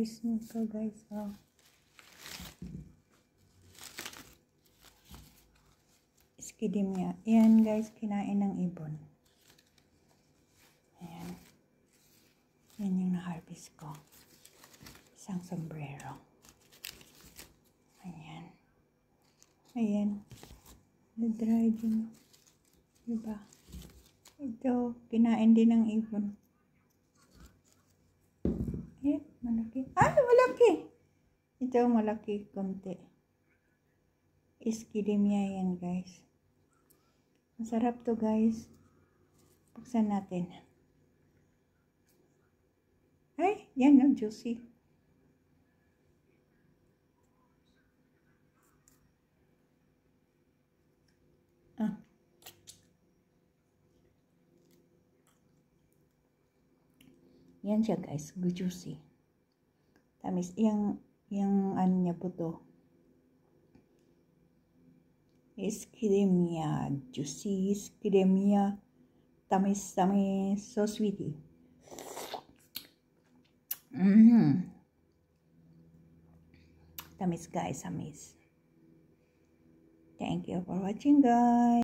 harvest nito guys. Oh. Skidimia. Yan guys, kinain ng ibon. Ayan. Yan yung na-harvest ko. Isang sombrero. Ayan. Ayan. Na-dry din. Diba? Ito, kinain din ng ibon. Ayan, malaki. Ay, malaki! Ito, malaki konti. Skidimia yan guys. Masarap to guys. Buksan natin. Ay, yan no, juicy. Ah. Yan siya guys, juicy. Tamis, yung ano niya po to. Skidimia, juicy, skidimia, tamis, so sweetie. Tamis guys, tamis. Thank you for watching guys.